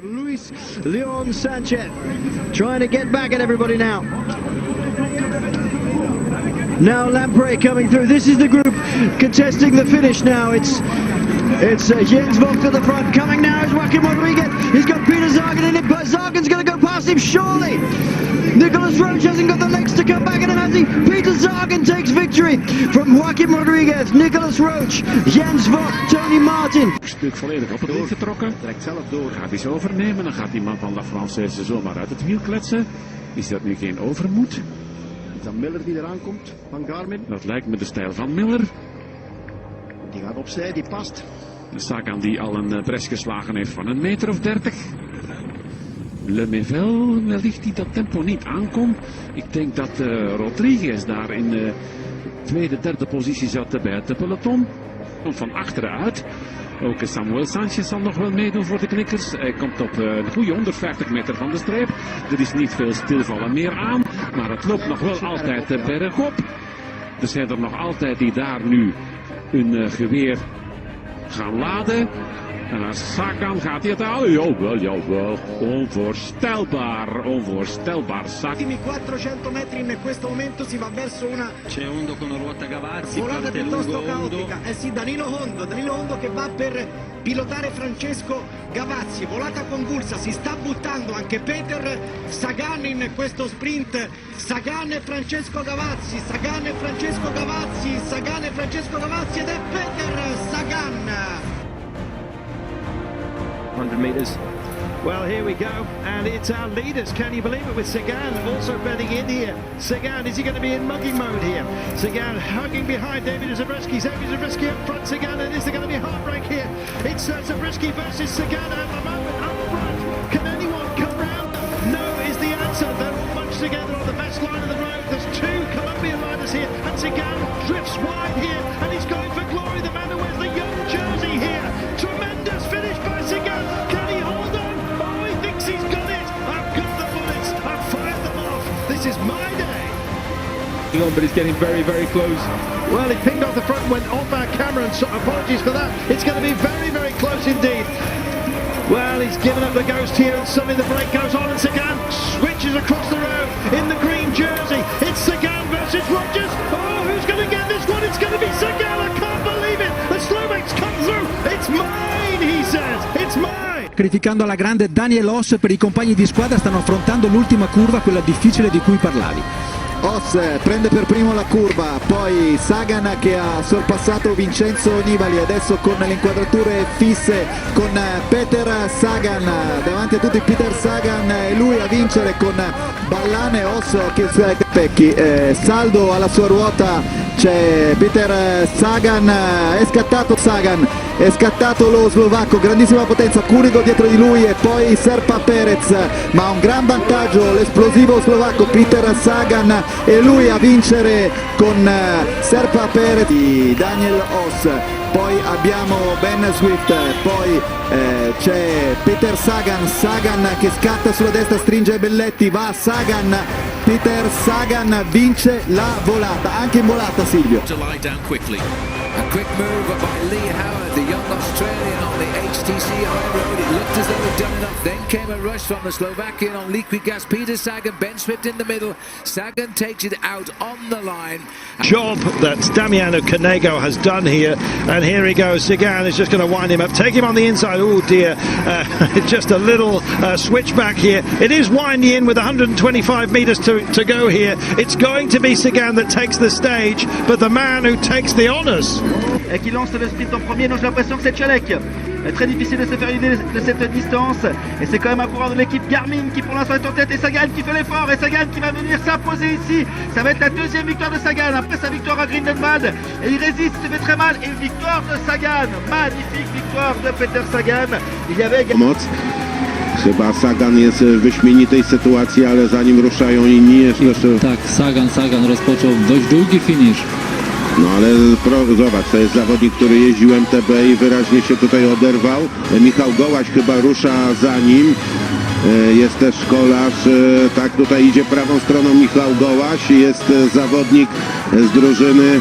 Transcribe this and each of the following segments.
Luis Leon Sanchez trying to get back at everybody now. Now Lamprey coming through. This is the group contesting the finish now. It's Jens Vogt at the front. Coming now is Joaquin Rodriguez. He's got Peter Sagan in it, but Sagan's going to go past him surely. Nicholas Roach hasn't got the legs to come back in, and has he? Peter Sagan takes victory from Joaquin Rodriguez, Nicholas Roach, Jens Vogt, Tony Martin. Stuk volledig op het wiel getrokken. Trekt zelf door. Gaat hij ze overnemen? Dan gaat die man van La Française zomaar uit het wiel kletsen. Is dat nu geen overmoed? Is dat Miller die eraan komt van Garmin? Dat lijkt me de stijl van Miller. Die gaat opzij, die past. Sagan die al een bres geslagen heeft van 1,30 meter. Le Mevel, wellicht die dat tempo niet aankomt. Ik denk dat Rodriguez daar in de tweede, derde positie zat bij het peloton. Komt van achteruit. Ook Samuel Sanchez zal nog wel meedoen voor de knikkers. Hij komt op een goede 150 meter van de streep. Er is niet veel stilvallen meer aan. Maar het loopt nog wel altijd bergop. Er zijn er nog altijd die daar nu hun geweer gaan laden. En als Sagan gaat hij het halen. Jawel. Onvoorstelbaar. Sagan. I 400 metri in questo momento si va verso una... C'è Hondo con ruota Gavazzi, volata parte piuttosto lungo caotica. Hondo. Sì, Danilo Hondo che va per pilotare Francesco Gavazzi, volata convulsa, si sta buttando anche Peter Sagan in questo sprint. Sagan e Francesco Gavazzi ed è Peter Sagan. 100 meters. Well, here we go, and it's our leaders. Can you believe it? With Sagan also betting in here. Sagan, is he going to be in mugging mode here? Sagan hugging behind David Zabriskie. Zabriskie up front. Sagan, and is there going to be a heartbreak here? It's Zabriskie versus Sagan at the moment up front. Can anyone come round? No is the answer. They're all bunched together on the best line of the road. There's two Colombian riders here, and Sagan drifts wide here, and he's going for glory. The man who wears the young jersey here. Tremendous finish by Sagan. Can he hold on? Oh, he thinks he's got it. I've got the bullets. I've fired them off. This is my day. But he's getting very, very close. Well, he pinged off the front, went off our camera, and so apologies for that. It's going to be very, very close indeed. Well, he's given up the ghost here, and suddenly the break goes on, and Sagan switches across the road in the green jersey. It's Sagan versus Rogers. Oh, who's going to get this one? It's going to be Sagan. I can't believe it. The Slovaks come through. It's mine, he says. It's mine. Sacrificando alla grande Daniel Oss per i compagni di squadra, stanno affrontando l'ultima curva, quella difficile di cui parlavi. Oss prende per primo la curva, poi Sagan che ha sorpassato Vincenzo Nibali, adesso con le inquadrature fisse con Peter Sagan, davanti a tutti Peter Sagan e lui a vincere con Ballane. Oss che Pecchi, saldo alla sua ruota, c'è Peter Sagan, è scattato lo slovacco, grandissima potenza, Kurigo dietro di lui e poi Serpa Perez, ma un gran vantaggio l'esplosivo slovacco Peter Sagan e lui a vincere con Serpa Perez di Daniel Oss. Poi abbiamo Ben Swift, poi c'è Peter Sagan che scatta sulla destra, stringe Belletti, va Sagan, Peter Sagan vince la volata, anche in volata Silvio. A quick move by Lee Howard, the young Australian on the HTC high road. It looked as though he'd done enough. Then came a rush from the Slovakian on liquid gas. Peter Sagan, Ben Swift in the middle. Sagan takes it out on the line. Job that Damiano Canego has done here, and here he goes. Sagan is just going to wind him up, take him on the inside. Oh dear, just a little switchback here. It is winding in with 125 meters to go here. It's going to be Sagan that takes the stage, but the man who takes the honors. Et qui lance le sprint en premier, donc j'ai l'impression que c'est Tchalek. Très difficile de se faire une idée de cette distance, et c'est quand même un coureur de l'équipe Garmin qui pour l'instant est en tête, et Sagan qui fait l'effort, et Sagan qui va venir s'imposer ici. Ça va être la deuxième victoire de Sagan après sa victoire à Grindelwald, et il résiste, il fait très mal, et victoire de Sagan, magnifique victoire de Peter Sagan. Il y avait... Chyba Sagan jest w wyśmienitej sytuacji, ale zanim ruszają inni jeszcze... Tak, Sagan rozpoczął dość długi finisz. No ale zobacz, to jest zawodnik, który jeździł MTB i wyraźnie się tutaj oderwał. Michał Gołaś chyba rusza za nim. Jest też szkolarz, tak tutaj idzie prawą stroną Michał Gołaś. Jest zawodnik z drużyny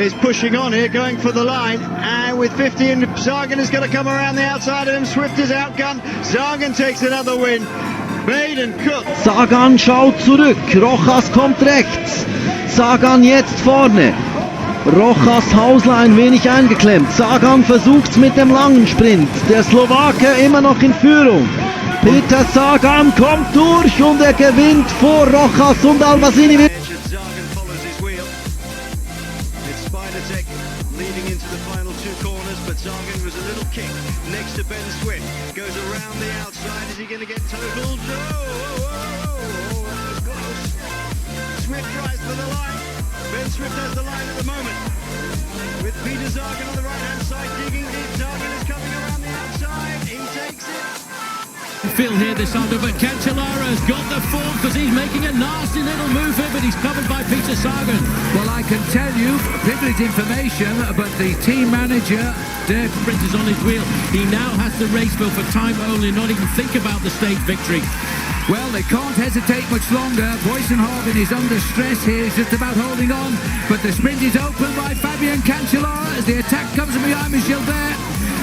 is pushing on here, going for the line, and with 15, Sagan is going to come around the outside of him. Swift is outgunned. Sagan takes another win. Maiden Cook. Sagan schaut zurück. Rojas kommt rechts. Sagan jetzt vorne. Rojas Hausler ein wenig eingeklemmt. Sagan versucht's mit dem langen Sprint. Der Slowake immer noch in Führung. Peter Sagan kommt durch und er gewinnt vor Rojas und Albasini. Sagan follows his wheel. It's Spider-Tech leading into the final two corners, but Sagan was a little kick next to Ben Swift. Goes around the outside. Is he going to get totaled? No! That was close. Swift tries for the line. Ben Swift has the line at the moment. With Peter Sagan on the right-hand side, digging deep. Sagan is coming around the outside. He takes it. Phil here this time, but Cancellara's got the form because he's making a nasty little move here, but he's covered by Peter Sagan. Well, I can tell you, privileged information, but the team manager, Dirk Sprinters on his wheel. He now has the race bill for time only, not even think about the stage victory. well, they can't hesitate much longer. Boysenhagen is under stress here, he's just about holding on, but the sprint is open by Fabian Cancellara as the attack comes from behind Gilbert.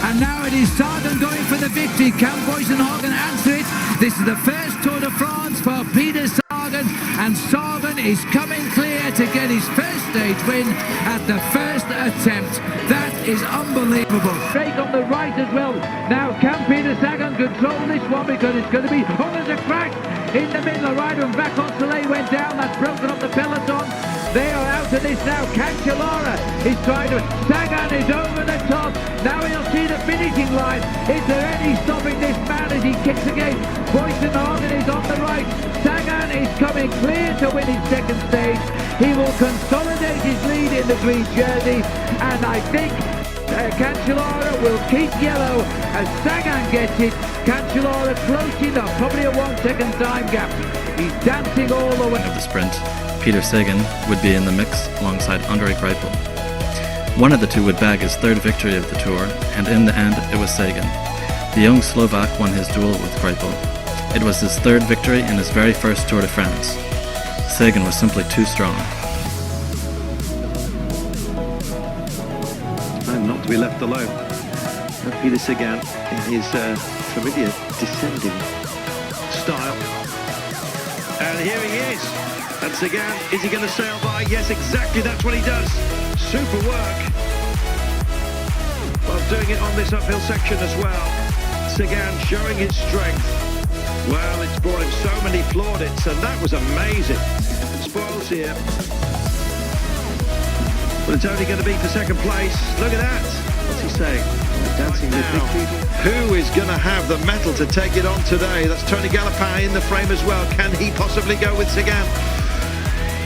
And now it is Sagan going for the victory. Can Boysenhagen answer it? This is the first Tour de France for Peter Sagan, and Sagan is coming clear to get his first stage win at the first attempt. That is unbelievable. Break on the right as well. Now can Peter Sagan control this one, because it's going to be, oh, there's a crack in the middle. A rider and back on Soleil went down. That's broken up the peloton. They are out of this now. Cancellara is trying to... Sagan is over the top. Now he'll see the finishing line. Is there any stopping this man as he kicks again? Boysenhagen is on the right. Sagan is coming clear to win his second stage. He will consolidate his lead in the green jersey. And I think Cancellara will keep yellow as Sagan gets it. Cancellara close enough. Probably a 1 second time gap. He's dancing all the way. Of the sprint, Peter Sagan would be in the mix alongside Andrei Greipel. One of the two would bag his third victory of the Tour, and in the end it was Sagan. The young Slovak won his duel with Greipel. It was his third victory in his very first Tour de France. Sagan was simply too strong. And not to be left alone. And Peter Sagan in his familiar descending style. And here he is. And Sagan, is he going to sail by? Yes, exactly, that's what he does. Super work. While doing it on this uphill section as well. Sagan showing his strength. Well, it's brought him so many plaudits, and that was amazing. Spoils here. But it's only going to be for second place. Look at that. What's he saying? Dancing with big people. Who is going to have the mettle to take it on today? That's Tony Galopin in the frame as well. Can he possibly go with Sagan?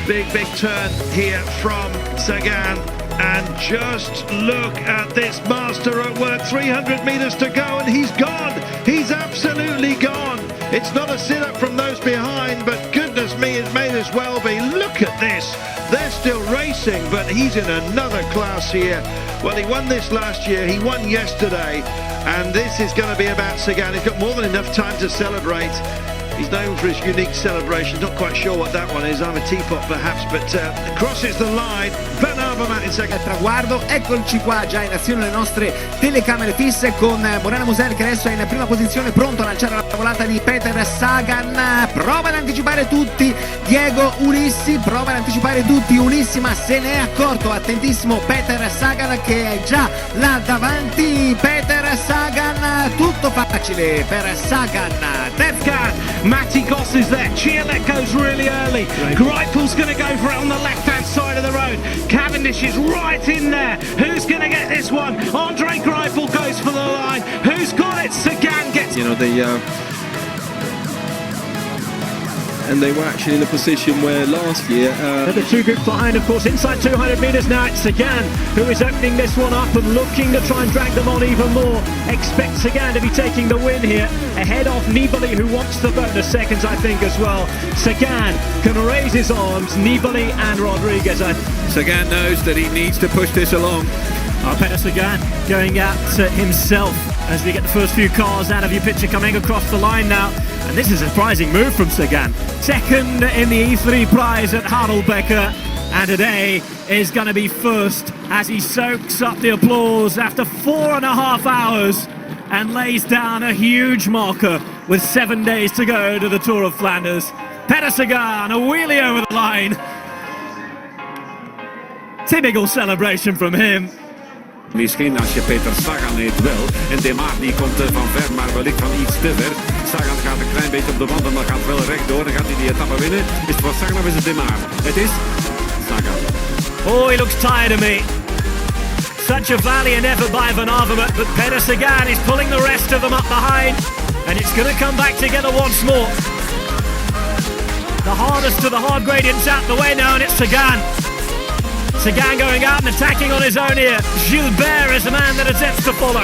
Big turn here from Sagan. And just look at this master at work. 300 meters to go and he's gone. He's absolutely gone. It's not a sit-up from those behind, but goodness me, it may as well be. Look at this. They're still racing, but he's in another class here. Well, he won this last year, he won yesterday, and this is going to be about Sagan. He's got more than enough time to celebrate. He's known for his unique celebration. Not quite sure what that one is. I'm a teapot perhaps, but crosses the line. Van Avermaet in second. Traguardo, eccoci qua già in azione le nostre telecamere fisse con Morena Musel che adesso è in prima posizione, pronto a lanciare la volata di Peter Sagan. Prova ad anticipare tutti Diego Ulissi, prova ad anticipare tutti Ulissi, ma se ne è accorto. Attentissimo Peter Sagan che è già là davanti. Peter Sagan, tutto facile per Sagan. Matty Goss is there. Chialet goes really early. Greipel's going to go for it on the left-hand side of the road. Cavendish is right in there. Who's going to get this one? Andre Greipel goes for the line. Who's got it? Sagan gets it. You know, and they were actually in a position where last year... the two groups behind, of course, inside 200 metres now. It's Sagan who is opening this one up and looking to try and drag them on even more. Expect Sagan to be taking the win here, ahead of Nibali, who wants the bonus seconds, I think, as well. Sagan can raise his arms, Nibali and Rodriguez. Sagan knows that he needs to push this along. Peter Sagan going at himself as we get the first few cars out of your picture coming across the line now. And this is a surprising move from Sagan. Second in the E3 prize at Harelbeke. and today is going to be first as he soaks up the applause after 4.5 hours and lays down a huge marker with 7 days to go to the Tour of Flanders. Peter Sagan, a wheelie over the line. Typical celebration from him. Misschien als je Peter Sagan heet wel. En De Maar die komt van ver, maar wellicht van iets te ver. Sagan gaat een klein beetje op de wand en dan gaat wel rechtdoor. Dan gaat hij die etappe winnen. Is het voor Sagan of is het De Maar? Het is Sagan. Oh, he looks tired of me. Such a valiant effort by Van Avermaet, but Peter Sagan is pulling the rest of them up behind. And it's going to come back together once more. The hardest of the hard gradients out the way now, and it's Sagan. Sagan going out and attacking on his own here. Gilbert is the man that attempts to follow.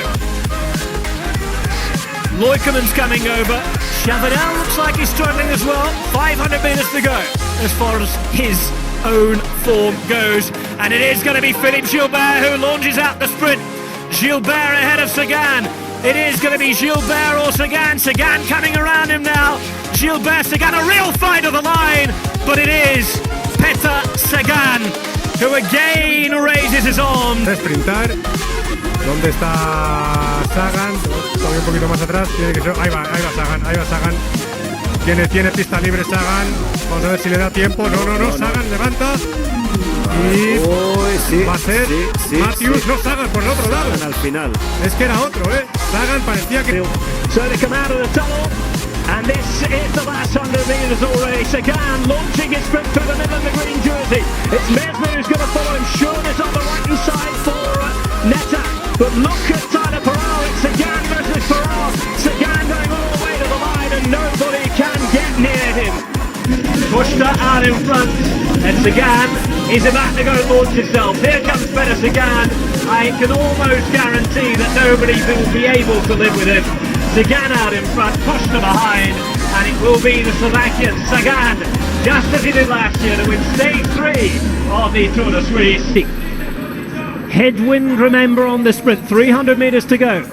Loikerman's coming over. Chavanel looks like he's struggling as well. 500 metres to go as far as his own form goes. And it is going to be Philippe Gilbert who launches out the sprint. Gilbert ahead of Sagan. It is going to be Gilbert or Sagan. Sagan coming around him now. Gilbert, Sagan, a real fight of the line. But it is Peter Sagan who again raises his arm. Sprintar. ¿Dónde está Sagan? Todavía un poquito más atrás. Tiene que ser. Ahí va Sagan, ahí va Sagan. Tiene pista libre Sagan. Vamos a ver si le da tiempo. No, Sagan levanta. Y va a ser Matthews, no Sagan por el otro lado. Al final. Es que era otro, Sagan parecía que. So they come out of the tunnel. And this is the last 100 metres already. Sagan launching his sprint through the middle of the green jersey. It's Mesmer who's going to follow him. Sean is on the right hand side for Netta. But look at Tyler Perel. It's Sagan versus Perel. Sagan going all the way to the line and nobody can get near him. Pushed out in front. And Sagan is about to go launch himself. Here comes Peter Sagan. I can almost guarantee that nobody will be able to live with him. Sagan out in front, pushed to behind, and it will be the Slovakian Sagan, just as he did last year, to win stage 3 of the Tour de Suisse. Headwind, remember, on the sprint, 300 metres to go.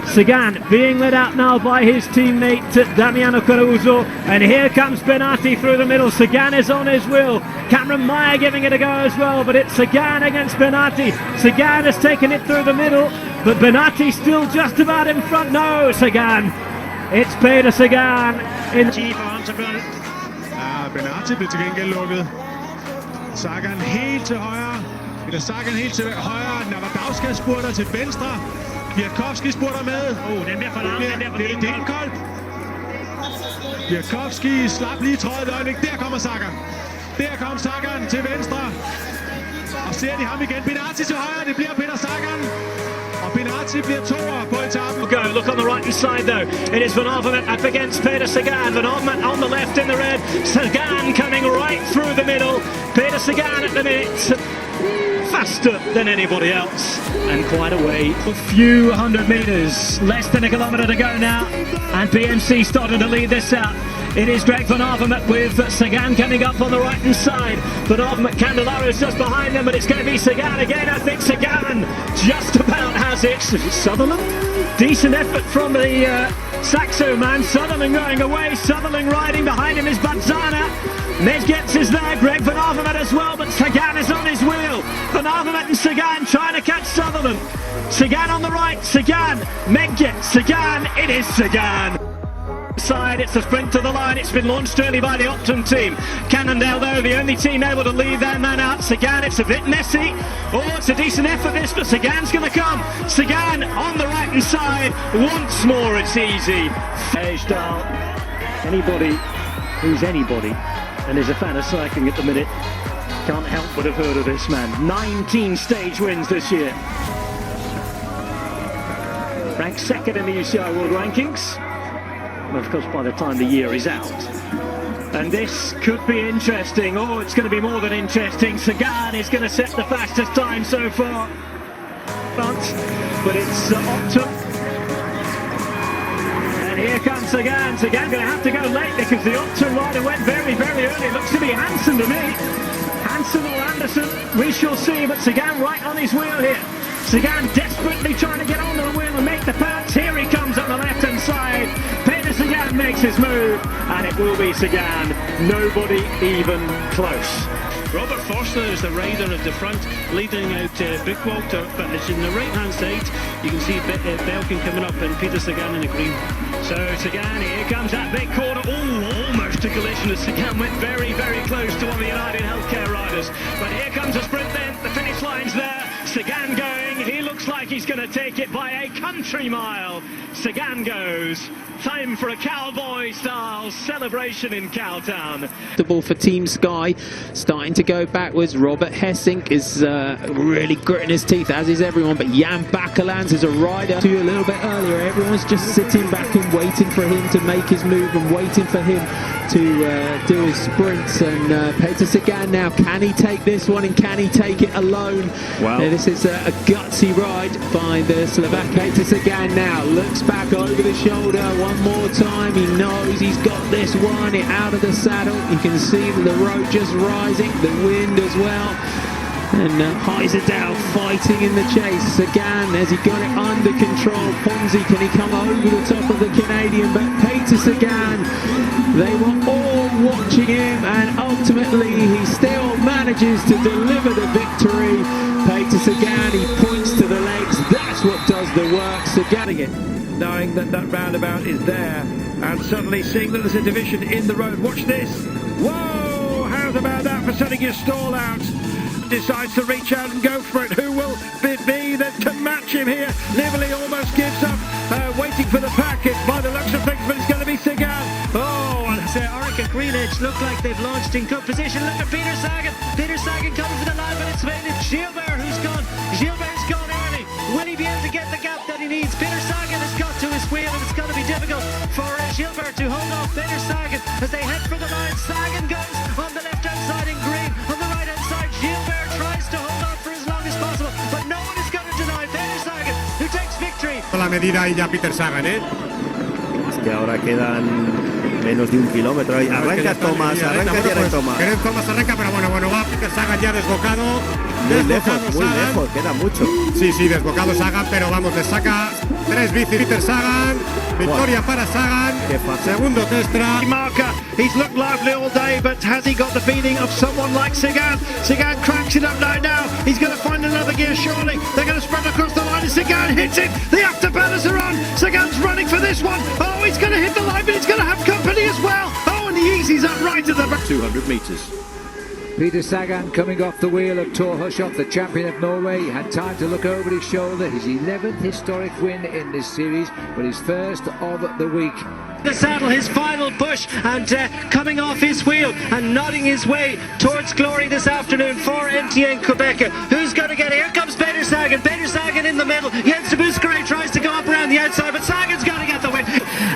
Sagan being led out now by his teammate Damiano Caruso, and here comes Benatti through the middle. Sagan is on his wheel. Cameron Meyer giving it a go as well, but it's Sagan against Benatti. Sagan has taken it through the middle, but Benatti still just about in front. No, Sagan. It's Peter Sagan. Benatti blev til gengæld lukket. Sagan helt til højre. Peter Sagan helt til højre. Navadavska spurter til venstre. Bjerkowski spurter med. Den bliver for lang, den der for det er Tinkoff. Bjerkowski slap lige trøjet øjeblik. Der kommer Sagan. Der kom Sagan til venstre. Og ser de ham igen. Benatti til højre. Det bliver Peter Sagan. Og Benatti bliver toer på etappen. Go, look on the right hand side though. It is Van Avermaet up against Peter Sagan. Van Avermaet on the left in the red. Sagan coming right through the middle. Peter Sagan at the minute. Faster than anybody else, and quite a way. A few hundred metres, less than a kilometre to go now, and BMC starting to lead this out. It is Greg Van Avermaet with Sagan coming up on the right hand side. Van Avermaet, Candelaro is just behind them, but it's going to be Sagan again. I think Sagan just about has it. Sutherland, decent effort from the Saxo man. Sutherland going away, Sutherland riding behind him is Bazzana. Mezgets is there, Greg Van Avermaet as well, but Sagan is on his wheel. Van Avermaet and Sagan trying to catch Sutherland. Sagan on the right, Sagan, Mezgets, Sagan, it is Sagan. Side, it's a sprint to the line, it's been launched early by the Optum team. Cannondale though, the only team able to lead their man out. Sagan, it's a bit messy. Oh, it's a decent effort this, but Sagan's going to come. Sagan on the right hand side, once more it's easy. Ejdal, anybody who's anybody and is a fan of cycling at the minute can't help but have heard of this man. 19 stage wins this year. Ranked second in the UCI World Rankings. And of course by the time the year is out. And this could be interesting. Oh, it's going to be more than interesting. Sagan is going to set the fastest time so far. But it's Optum. And here comes Sagan. Sagan going to have to go late because the Optum rider went very, very early. It looks to be Hansen to me. Hansen or Anderson, we shall see. But Sagan right on his wheel here. Sagan desperately trying to get onto the wheel and make the pass. Here he comes on the left-hand side. Peter Sagan makes his move, and it will be Sagan. Nobody even close. Robert Forster is the rider of the front, leading out Big Walter, but it's in the right-hand side. You can see Belkin coming up and Peter Sagan in the green. So Sagan, here comes that big corner. Oh, almost to collision as Sagan went very, very close to one of the United Healthcare riders. But here comes a sprint then, the finish line's there. Sagan going, he looks like he's going to take it by a country mile. Sagan goes. Time for a cowboy-style celebration in Cowtown. The ball for Team Sky, starting to go backwards. Robert Hessink is really gritting his teeth, as is everyone, but Jan Bakelans is a rider. To a little bit earlier, everyone's just sitting back and waiting for him to make his move and waiting for him to do his sprints. And Peter Sagan now, can he take this one and can he take it alone? Wow. This is a gutsy ride by the Slovak. Peter Sagan now looks back over the shoulder one more time. He knows he's got this one. It out of the saddle. You can see the road just rising, the wind as well. And Heisedal fighting in the chase. Sagan, has he got it under control? Ponzi, can he come over the top of the Canadian? But Peter Sagan, they were all watching him, and ultimately he still manages to deliver the victory. Peter Sagan, he points to the legs. That's what does the work. Sagan it. Knowing that that roundabout is there, and suddenly seeing that there's a division in the road. Watch this. Whoa, how's about that for setting your stall out? Decides to reach out and go for it. Who will it be that can match him here? Nibali almost gives up, waiting for the packet by the looks of things, but it's going to be Sagan. Oh, and Oric and Greenwich look like they've launched in good position. Look at Peter Sagan. Peter Sagan coming for the line, but it's made it Gilbert who's gone. Gilbert's gone early. Will he be able to get the gap that he needs? Peter Sagan has got to his wheel, and it's going to be difficult for Gilbert to hold off Peter Sagan as they head for the line. Sagan goes on the left-hand side in green. On the right-hand side, Gilbert tries to hold on for as long as possible, but no one is going to deny Peter Sagan, who takes victory. La medida y ya Peter Sagan, ¿eh? Es que ahora quedan menos de un kilómetro. Arranca Thomas, arranca Thomas. Thomas arranca, pero bueno, va Peter Sagan ya desbocado. Muy lejos, queda mucho. Sí, desbocado Sagan, pero vamos, le saca 3 bicis Peter Sagan. Victoria para Sagan. Segundo Testra. Marker, he's looked lively all day, but has he got the beating of someone like Sagan? Sagan cracks it up now. He's going to find another gear, surely. They're going to sprint across the line, and Sagan hits it. The afterburners are on. Sagan's running for this one. Oh, he's going to hit the line, but he's going to have company as well. Oh, and the easy's up right at the back. 200 metres. Peter Sagan coming off the wheel of Thor Hushovd, the champion of Norway. He had time to look over his shoulder. His 11th historic win in this series, but his first of the week. The saddle, his final push, and coming off his wheel and nodding his way towards glory this afternoon for MTN Quebec. Who's going to get it? Here comes Peter Sagan. Peter Sagan in the middle. Jens de Buskerud tries to go up around the outside, but Sagan's going to get the win.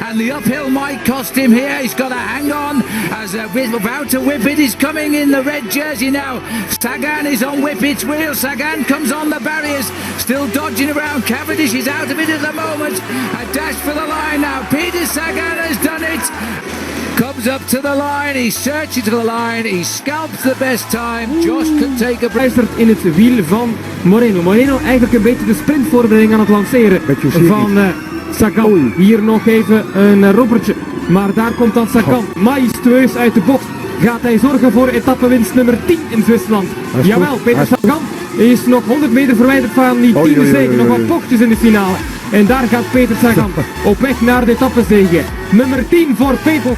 And the uphill might cost him here. He's got to hang on as about to whip it. He's coming in the red jersey now. Sagan is on Whippet's wheel. Sagan comes on the barriers, still dodging around. Cavendish is out of it at the moment. A dash for the line now. Peter Sagan has done it. Comes up to the line, he searches to the line, he scalps the best time. Josh can take a break. In het wiel van Moreno. Moreno eigenlijk een beetje de sprintvoorbereiding aan het lanceren van Sagan. Hier nog even een robbertje, maar daar komt dan Sagan majestueus uit de bocht. Gaat hij zorgen voor etappewinst nummer 10 in Zwitserland. Jawel, Peter Sagan is nog 100 meter verwijderd van die 10e zege. Nog wat bochtjes in de finale. En daar gaat Peter Sagan op weg naar de etappezege. Nummer 10 voor Peter.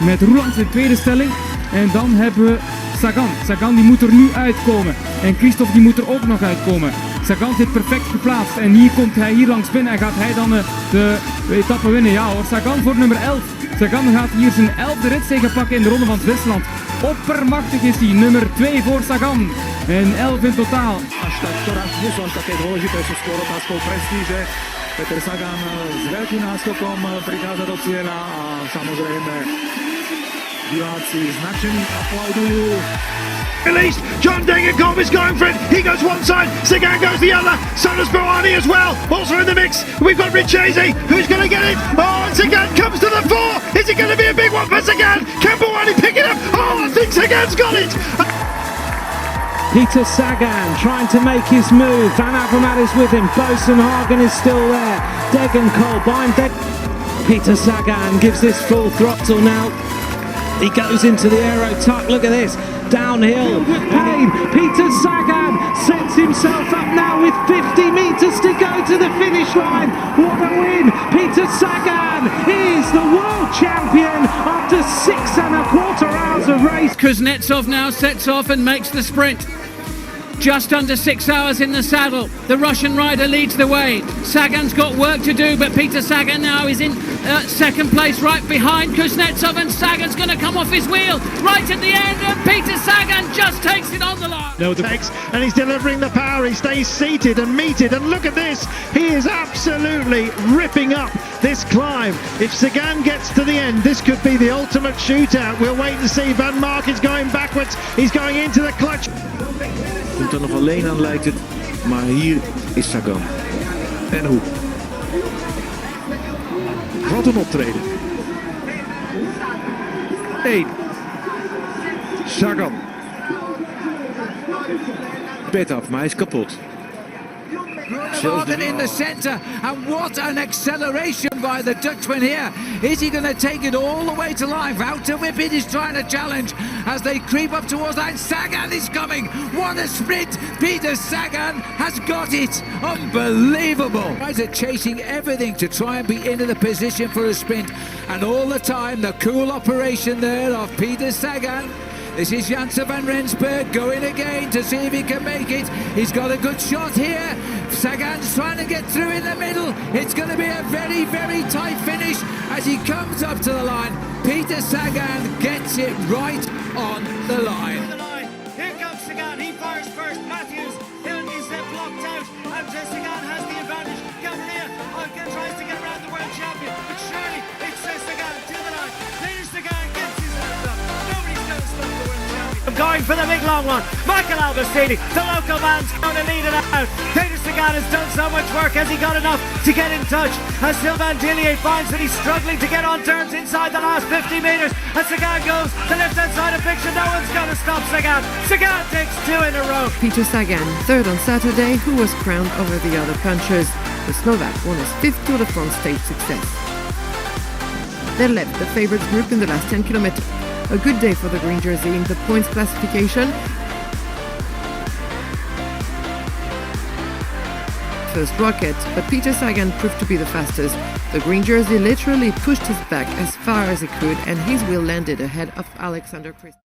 Met Roelands in tweede stelling. En dan hebben we Sagan. Sagan die moet er nu uitkomen. En Christophe die moet er ook nog uitkomen. Sagan zit perfect geplaatst. En hier komt hij hier langs binnen. En gaat hij dan de etappe winnen. Ja hoor, Sagan voor nummer 11. Sagan gaat hier zijn 11e ritzege pakken in de ronde van Zwitserland. Oppermachtig is hij, nummer 2 voor Sagan. En 11 in totaal. Peter Sagan s veľkým náskokom prichádza do cieľa a samozrejme diváci značení aplaudujú. Released, John Degenkolb is going for it, he goes one side, Sagan goes the other, so does Bouhanni as well, also in the mix, we've got Richese, who's going to get it, oh and Sagan comes to the fore, is it going to be a big one for Sagan, can Bouhanni pick it up, oh I think Sagan's got it! Peter Sagan trying to make his move. Van Avermaet is with him. Bosenhagen is still there. Degenkolb behind Peter Sagan gives this full throttle now. He goes into the aero tuck. Look at this. Downhill with pain. Peter Sagan sets himself up now with 50 metres to go to the finish line. What a win. Peter Sagan is the world champion after 6¼ hours of race. Kuznetsov now sets off and makes the sprint. Just under 6 hours in the saddle. The Russian rider leads the way. Sagan's got work to do, but Peter Sagan now is in second place right behind Kuznetsov, and Sagan's going to come off his wheel right at the end, and Peter Sagan just takes it on the line. No, and he's delivering the power. He stays seated and meted, and look at this. He is absolutely ripping up this climb. If Sagan gets to the end, this could be the ultimate shootout. We'll wait and see. Van Mark is going backwards. He's going into the clutch. Komt er nog alleen aan, lijkt het. Maar hier is Sagan. En hoe? Wat een optreden. 1. Sagan. Pet af, maar hij is kapot. Morgan in the centre, and what an acceleration by the Dutchman here. Is he going to take it all the way to life? Out to whip it is trying to challenge as they creep up towards line. Sagan is coming. What a sprint. Peter Sagan has got it. Unbelievable. Guys are chasing everything to try and be into the position for a sprint, and all the time the cool operation there of Peter Sagan. This is Janssen van Rensburg going again to see if he can make it. He's got a good shot here. Sagan's trying to get through in the middle. It's going to be a very, very tight finish as he comes up to the line. Peter Sagan gets it right on the line. Here comes Sagan. He fires first. Matthews is blocked out. And Sagan has the advantage. Gabriel tries to get around the world champion. But surely it's Sagan to the line. Peter Sagan gets his hands up. Nobody's going to stop the world champion. Going for the big long one. Michael Albastini, the local man's going to lead it out. Peter Sagan has done so much work. Has he got enough to get in touch? As Sylvain Dillier finds that he's struggling to get on terms inside the last 50 metres. As Sagan goes to left-hand side of picture, no one's going to stop Sagan. Sagan takes 2 in a row. Peter Sagan, third on Saturday, who was crowned over the other punchers. The Slovak won his 5th Tour de France stage success. They left the favourites group in the last 10 kilometres. A good day for the green jersey in the points classification. First rocket, but Peter Sagan proved to be the fastest. The green jersey literally pushed his back as far as he could, and his wheel landed ahead of Alexander Krista.